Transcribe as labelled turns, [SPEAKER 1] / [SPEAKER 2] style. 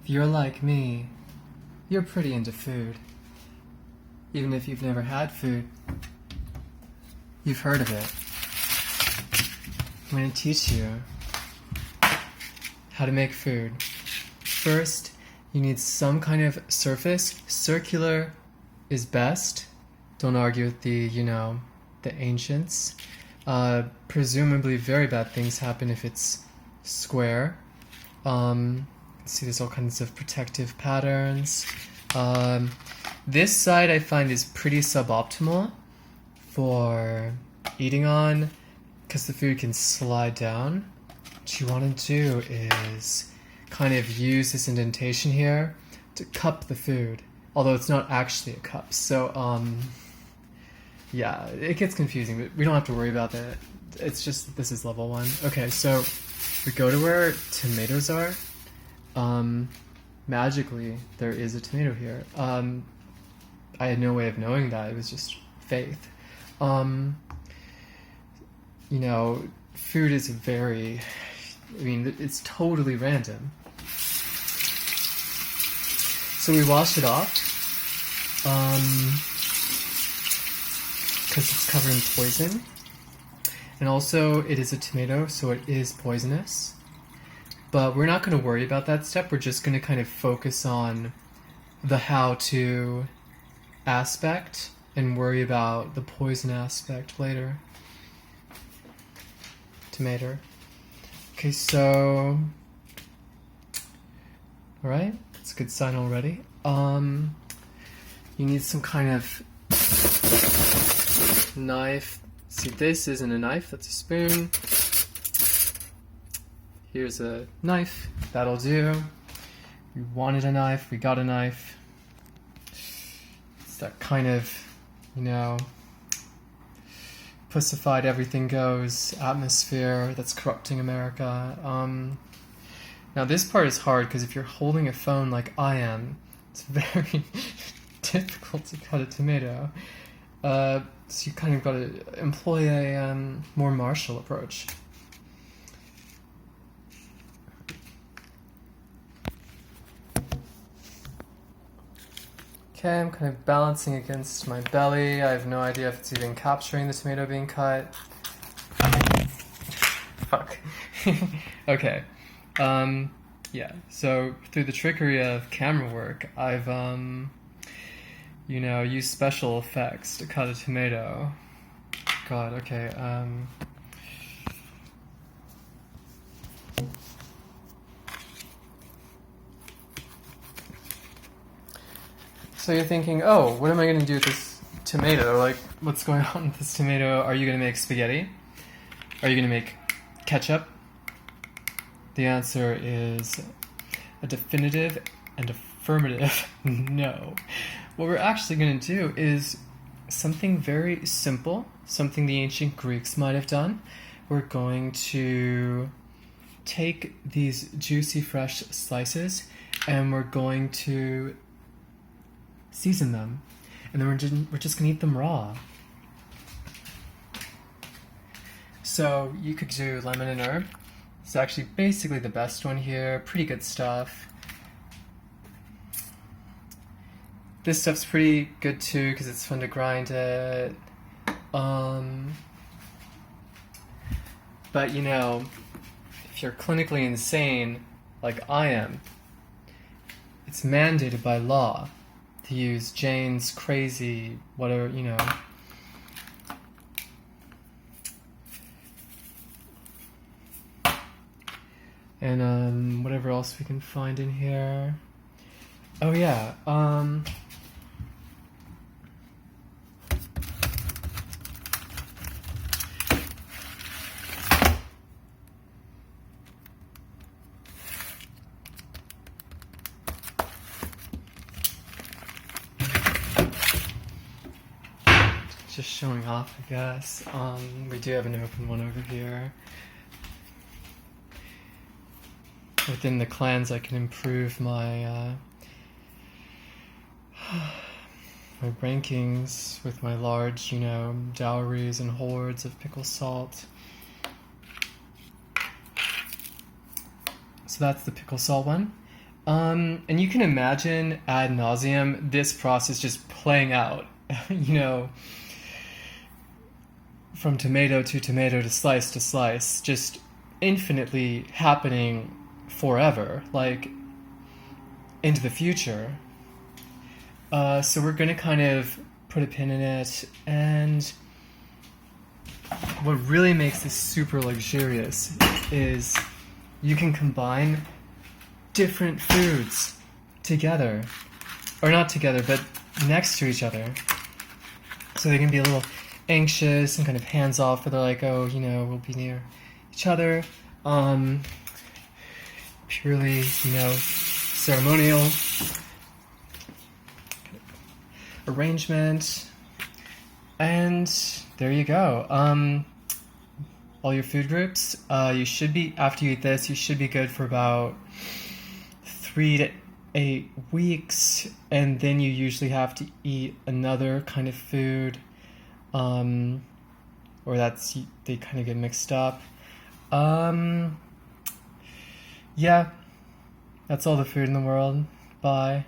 [SPEAKER 1] If you're like me, you're pretty into food. Even if you've never had food, you've heard of it. I'm going to teach you how to make food. First, you need some kind of surface. Circular is best. Don't argue with the ancients. Presumably very bad things happen if it's square. See, there's all kinds of protective patterns. This side I find is pretty suboptimal for eating on because the food can slide down. What you want to do is kind of use this indentation here to cup the food, although it's not actually a cup. So, yeah, it gets confusing, but we don't have to worry about that. It's just, this is level 1. Okay, so we go to where tomatoes are. Magically, there is a tomato here. I had no way of knowing that. It was just faith. Food is it's totally random. So we wash it off, because it's covered in poison. And also, it is a tomato, so it is poisonous. But we're not going to worry about that step. We're just going to kind of focus on the how-to aspect and worry about the poison aspect later. Tomato. Okay, so... Alright, that's a good sign already. You need some kind of knife. See, this isn't a knife, that's a spoon. Here's a knife, that'll do. We wanted a knife, we got a knife. It's that kind of, pussified everything goes atmosphere that's corrupting America. Now this part is hard because if you're holding a phone like I am, it's very difficult to cut a tomato. So you kind of got to employ a more martial approach. Okay, I'm kind of balancing against my belly. I have no idea if it's even capturing the tomato being cut. Fuck. Okay. Yeah, so through the trickery of camera work, I've, used special effects to cut a tomato. God, okay, So you're thinking, oh, what am I going to do with this tomato? Like, what's going on with this tomato? Are you going to make spaghetti? Are you going to make ketchup? The answer is a definitive and affirmative no. What we're actually going to do is something very simple, something the ancient Greeks might have done. We're going to take these juicy, fresh slices and we're going to season them, and then we're just gonna eat them raw. So you could do lemon and herb. It's actually basically the best one here. Pretty good stuff. This stuff's pretty good too because it's fun to grind it. But if you're clinically insane like I am, it's mandated by law to use Jane's crazy, whatever, And whatever else we can find in here. Oh yeah, just showing off, I guess. We do have an open one over here. Within the clans, I can improve my my rankings with my large, dowries and hordes of pickle salt. So that's the pickle salt one. And you can imagine ad nauseum this process just playing out, you know, from tomato to slice, just infinitely happening forever, like into the future. So we're going to kind of put a pin in it, and what really makes this super luxurious is you can combine different foods together, or not together, but next to each other. So they can be a little anxious and kind of hands off, but they're like, oh, you know, we'll be near each other. Purely, you know, ceremonial arrangement. And there you go. All your food groups. You should be, after you eat this, you should be good for about 3 to 8 weeks, and then you usually have to eat another kind of food, or they kind of get mixed up. Yeah, that's all the food in the world. Bye.